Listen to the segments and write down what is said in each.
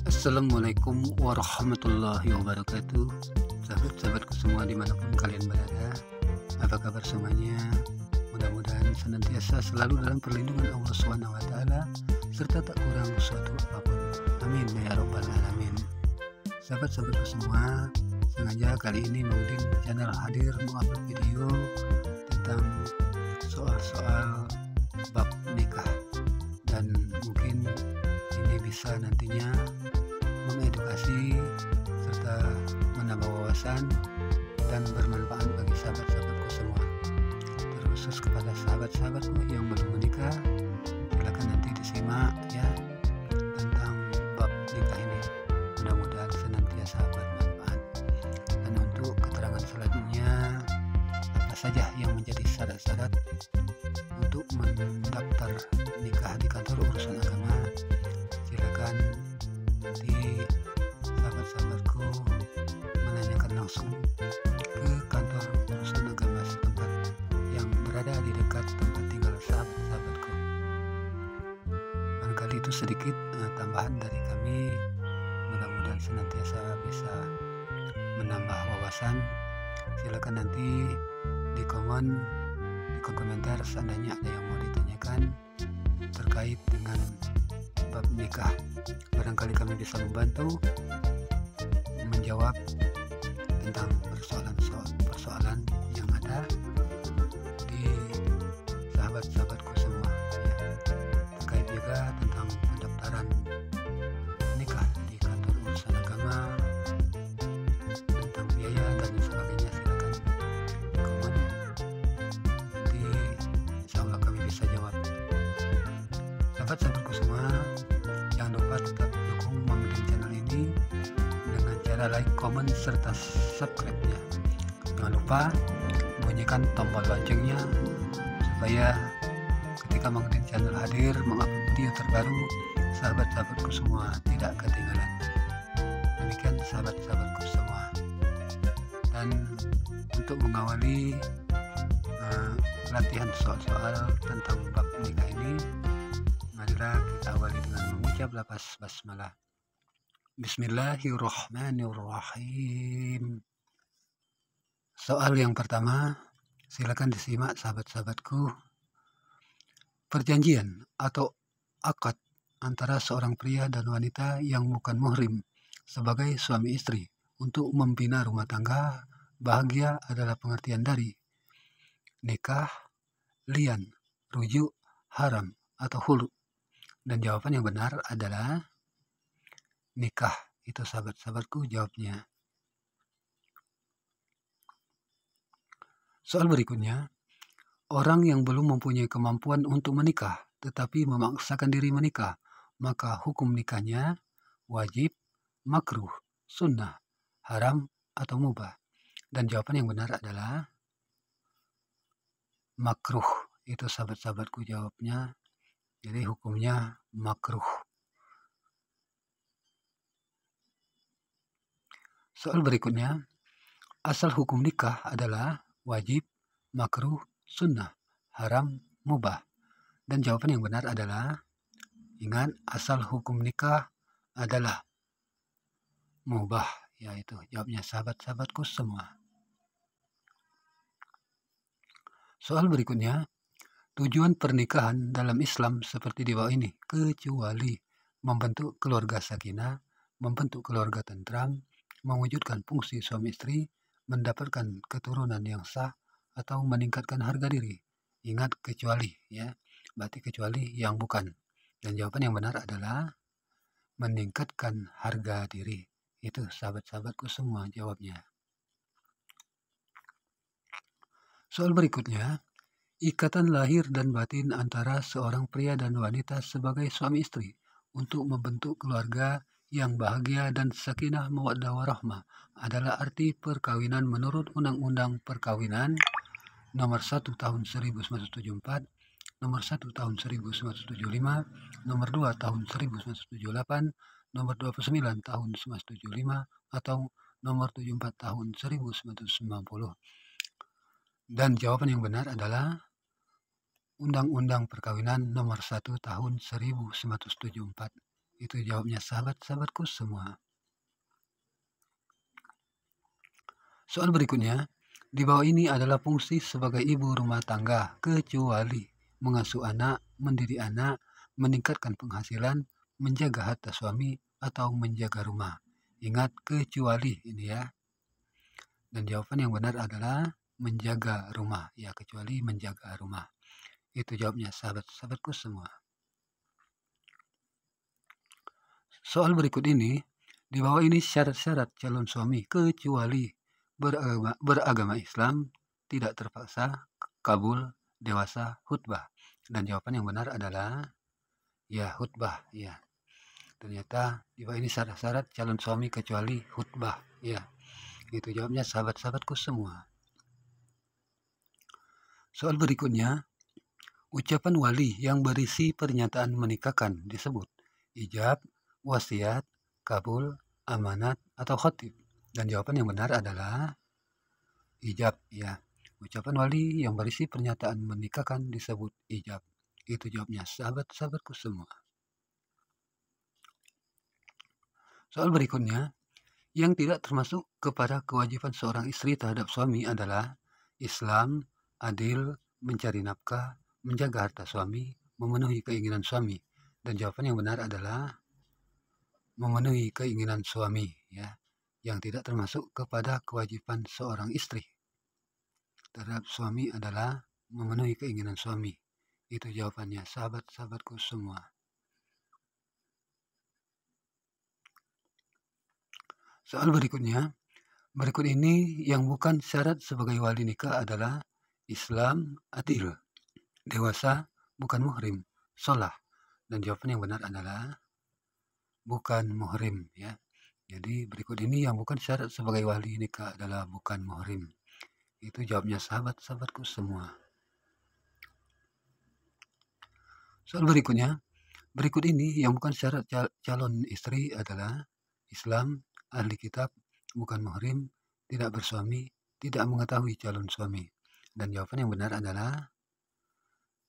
Assalamualaikum warahmatullahi wabarakatuh. Sahabat-sahabatku semua dimanapun kalian berada, apa kabar semuanya? Mudah-mudahan senantiasa selalu dalam perlindungan Allah SWT serta tak kurang suatu apapun. Amin ya rabbal alamin. Sahabat-sahabatku semua, sengaja kali ini Maudin channel hadir mengupload video tentang soal-soal bab nikah, dan mungkin ini bisa nantinya mengedukasi serta menambah wawasan dan bermanfaat bagi sahabat-sahabatku semua, terkhusus kepada sahabat-sahabatku yang belum menikah. Silakan nanti disimak ya tentang bab nikah ini, mudah-mudahan senantiasa bermanfaat. Dan untuk keterangan selanjutnya, apa saja yang menjadi syarat-syarat untuk mendaftar nikah di kantor urusan agama, silakan nanti sahabat-sahabatku menanyakan langsung ke kantor urusan agama setempat yang berada di dekat tempat tinggal sahabat-sahabatku. Barangkali itu sedikit tambahan dari kami, mudah-mudahan senantiasa bisa menambah wawasan. Silakan nanti di komentar seandainya ada yang mau ditanyakan terkait dengan bab nikah. Barangkali kami bisa membantu menjawab tentang persoalan yang ada di sahabat-sahabatku semua ya. Terkait juga tentang pendaftaran nikah di kantor urusan agama, tentang biaya dan sebagainya, silakan komen, nanti insya Allah kami bisa jawab. Sahabat-sahabatku semua, jangan lupa tetap dukung Maudin channel ini dengan cara like, comment, serta subscribe-nya. Jangan lupa bunyikan tombol loncengnya supaya ketika Maudin channel hadir mengupload video terbaru, sahabat-sahabatku semua tidak ketinggalan. Demikian sahabat-sahabatku semua. Dan untuk mengawali latihan soal-soal tentang bab nikah ini, marilah kita awali dengan mengucap lafaz basmalah. Bismillahirrahmanirrahim. Soal yang pertama, silakan disimak sahabat-sahabatku. Perjanjian atau akad antara seorang pria dan wanita yang bukan muhrim sebagai suami istri untuk membina rumah tangga bahagia adalah pengertian dari nikah, lian, rujuk, haram, atau hulu. Dan jawaban yang benar adalah nikah. Itu sahabat-sahabatku jawabnya. Soal berikutnya, orang yang belum mempunyai kemampuan untuk menikah tetapi memaksakan diri menikah, maka hukum nikahnya wajib, makruh, sunnah, haram, atau mubah. Dan jawaban yang benar adalah makruh. Itu sahabat-sahabatku jawabnya. Jadi hukumnya makruh. Soal berikutnya, asal hukum nikah adalah wajib, makruh, sunnah, haram, mubah. Dan jawaban yang benar adalah, ingat, asal hukum nikah adalah mubah. Yaitu jawabnya sahabat-sahabatku semua. Soal berikutnya, tujuan pernikahan dalam Islam seperti di bawah ini, kecuali membentuk keluarga sakinah, membentuk keluarga tentram, mewujudkan fungsi suami istri, mendapatkan keturunan yang sah, atau meningkatkan harga diri. Ingat, kecuali ya, berarti kecuali yang bukan. Dan jawaban yang benar adalah meningkatkan harga diri. Itu sahabat-sahabatku semua jawabnya. Soal berikutnya, ikatan lahir dan batin antara seorang pria dan wanita sebagai suami istri untuk membentuk keluarga yang bahagia dan sakinah mawaddah warahmah adalah arti perkawinan menurut Undang-Undang Perkawinan Nomor 1 Tahun 1974, Nomor 1 Tahun 1975, Nomor 2 Tahun 1978, Nomor 29 Tahun 1975, atau Nomor 74 Tahun 1990. Dan jawaban yang benar adalah Undang-Undang Perkawinan Nomor 1 Tahun 1974. Itu jawabnya sahabat-sahabatku semua. Soal berikutnya, di bawah ini adalah fungsi sebagai ibu rumah tangga, kecuali mengasuh anak, mendidik anak, meningkatkan penghasilan, menjaga harta suami, atau menjaga rumah. Ingat, kecuali ini ya. Dan jawaban yang benar adalah menjaga rumah. Ya, kecuali menjaga rumah. Itu jawabnya sahabat-sahabatku semua. Soal berikut ini, di bawah ini syarat-syarat calon suami kecuali beragama Islam, tidak terpaksa, kabul, dewasa, khutbah. Dan jawaban yang benar adalah ya khutbah. Ya, ternyata di bawah ini syarat-syarat calon suami kecuali khutbah. Ya, itu jawabnya sahabat-sahabatku semua. Soal berikutnya, ucapan wali yang berisi pernyataan menikahkan disebut ijab, wasiat, kabul, amanat, atau khatib. Dan jawaban yang benar adalah ijab. Ya, ucapan wali yang berisi pernyataan menikahkan disebut ijab. Itu jawabnya sahabat-sahabatku semua. Soal berikutnya, yang tidak termasuk kepada kewajiban seorang istri terhadap suami adalah Islam, adil, mencari nafkah, menjaga harta suami, memenuhi keinginan suami. Dan jawaban yang benar adalah memenuhi keinginan suami, ya, yang tidak termasuk kepada kewajiban seorang istri terhadap suami adalah memenuhi keinginan suami. Itu jawabannya sahabat-sahabatku semua. Soal berikutnya, berikut ini yang bukan syarat sebagai wali nikah adalah Islam, adil, dewasa, bukan muhrim, sholah. Dan jawaban yang benar adalah bukan muhrim, ya. Jadi berikut ini yang bukan syarat sebagai wali nikah adalah bukan muhrim. Itu jawabnya sahabat-sahabatku semua. Soal berikutnya, berikut ini yang bukan syarat calon istri adalah Islam, ahli kitab, bukan muhrim, tidak bersuami, tidak mengetahui calon suami. Dan jawaban yang benar adalah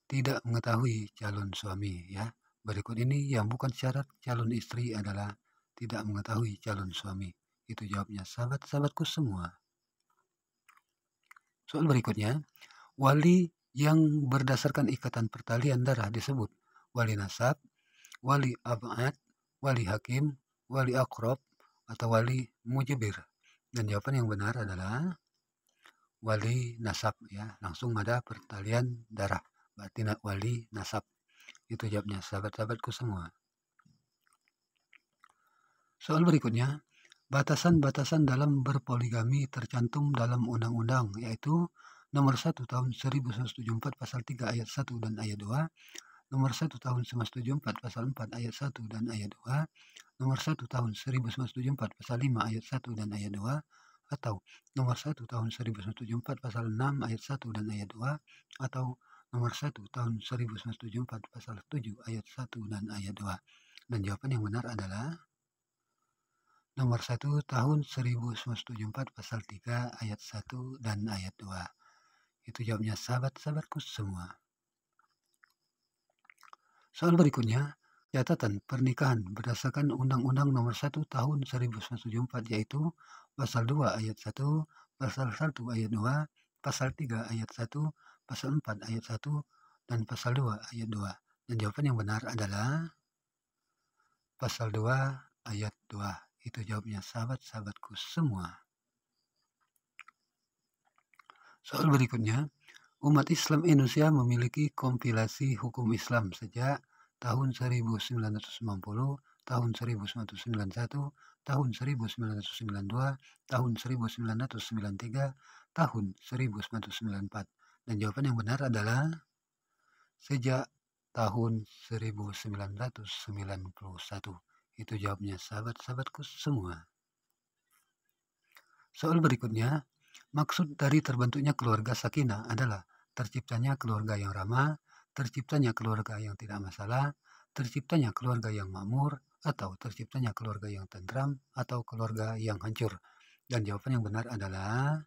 tidak mengetahui calon suami, ya. Berikut ini yang bukan syarat calon istri adalah tidak mengetahui calon suami. Itu jawabnya sahabat-sahabatku semua. Soal berikutnya, wali yang berdasarkan ikatan pertalian darah disebut wali nasab, wali abad, wali hakim, wali akrob, atau wali mujibir. Dan jawaban yang benar adalah wali nasab, ya, langsung ada pertalian darah. Berarti wali nasab. Itu jawabnya sahabat-sahabatku semua. Soal berikutnya, batasan-batasan dalam berpoligami tercantum dalam undang-undang, yaitu nomor 1 tahun 1974 pasal 3 ayat 1 dan ayat 2, nomor 1 tahun 1974 pasal 4 ayat 1 dan ayat 2, nomor 1 tahun 1974 pasal 5 ayat 1 dan ayat 2, atau nomor 1 tahun 1974 pasal 6 ayat 1 dan ayat 2, atau nomor 1 tahun 1974 pasal 7 ayat 1 dan ayat 2. Dan jawaban yang benar adalah nomor 1 tahun 1974 pasal 3 ayat 1 dan ayat 2. Itu jawabnya sahabat-sahabatku semua. Soal berikutnya, catatan pernikahan berdasarkan Undang-Undang nomor 1 tahun 1974, yaitu pasal 2 ayat 1, pasal 1 ayat 2, pasal 3 ayat 1, pasal 4 ayat 1, dan pasal 2 ayat 2. Dan jawaban yang benar adalah pasal 2 ayat 2. Itu jawabnya sahabat-sahabatku semua. Soal berikutnya, umat Islam Indonesia memiliki kompilasi hukum Islam sejak tahun 1990, tahun 1991, tahun 1992, tahun 1993, tahun 1994. Dan jawaban yang benar adalah sejak tahun 1991. Itu jawabnya sahabat-sahabatku semua. Soal berikutnya, maksud dari terbentuknya keluarga sakinah adalah terciptanya keluarga yang ramah, terciptanya keluarga yang tidak masalah, terciptanya keluarga yang makmur, atau terciptanya keluarga yang tentram, atau keluarga yang hancur. Dan jawaban yang benar adalah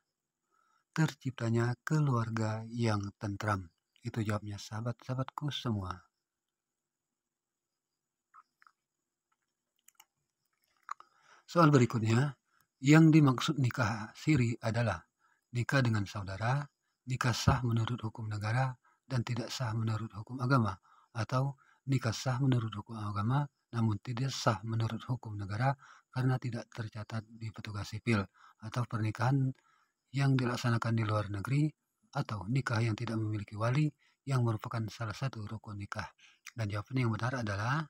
terciptanya keluarga yang tentram. Itu jawabnya sahabat-sahabatku semua. Soal berikutnya, yang dimaksud nikah siri adalah nikah dengan saudara, nikah sah menurut hukum negara dan tidak sah menurut hukum agama, atau nikah sah menurut hukum agama namun tidak sah menurut hukum negara karena tidak tercatat di petugas sipil, atau pernikahan yang dilaksanakan di luar negeri, atau nikah yang tidak memiliki wali yang merupakan salah satu rukun nikah. Dan jawaban yang benar adalah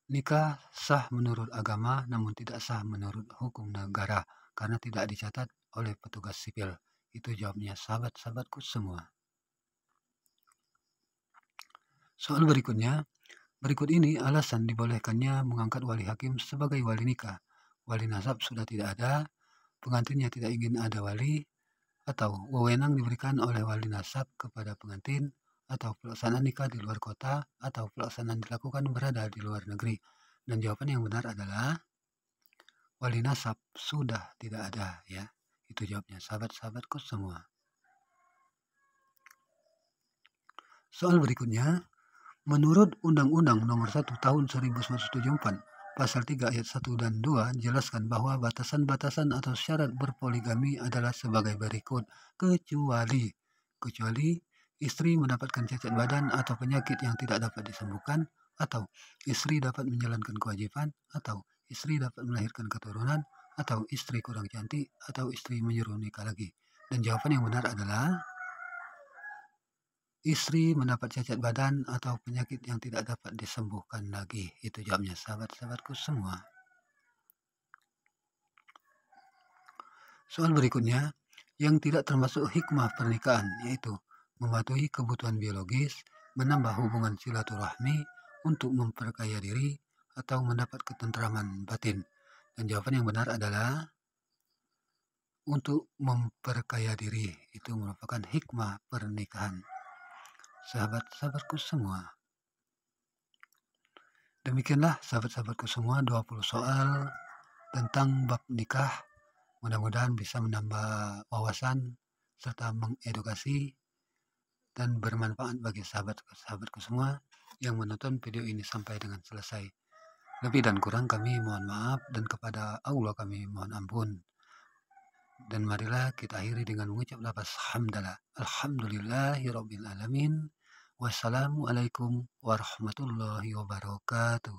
nikah sah menurut agama namun tidak sah menurut hukum negara karena tidak dicatat oleh petugas sipil. Itu jawabnya sahabat-sahabatku semua. Soal berikutnya, berikut ini alasan dibolehkannya mengangkat wali hakim sebagai wali nikah. Wali nasab sudah tidak ada, pengantinnya tidak ingin ada wali, atau wewenang diberikan oleh wali nasab kepada pengantin, atau pelaksanaan nikah di luar kota, atau pelaksanaan dilakukan berada di luar negeri. Dan jawaban yang benar adalah wali nasab sudah tidak ada, ya. Itu jawabnya sahabat-sahabatku semua. Soal berikutnya, menurut Undang-Undang Nomor 1 Tahun 1974, Pasal 3 ayat 1 dan 2 jelaskan bahwa batasan-batasan atau syarat berpoligami adalah sebagai berikut, kecuali istri mendapatkan cacat badan atau penyakit yang tidak dapat disembuhkan, atau istri dapat menjalankan kewajiban, atau istri dapat melahirkan keturunan, atau istri kurang cantik, atau istri menyuruh nikah lagi. Dan jawaban yang benar adalah istri mendapat cacat badan atau penyakit yang tidak dapat disembuhkan lagi. Itu jawabnya sahabat-sahabatku semua. Soal berikutnya, yang tidak termasuk hikmah pernikahan, yaitu mematuhi kebutuhan biologis, menambah hubungan silaturahmi, untuk memperkaya diri, atau mendapat ketentraman batin. Dan jawaban yang benar adalah untuk memperkaya diri. Itu merupakan hikmah pernikahan. Sahabat-sahabatku semua. Demikianlah sahabat-sahabatku semua 20 soal tentang bab nikah. Mudah-mudahan bisa menambah wawasan serta mengedukasi dan bermanfaat bagi sahabat-sahabatku semua yang menonton video ini sampai dengan selesai. Lebih dan kurang kami mohon maaf dan kepada Allah kami mohon ampun. Dan marilah kita akhiri dengan mengucap lafaz hamdalah. Alhamdulillahirabbil alamin. Wassalamualaikum warahmatullahi wabarakatuh.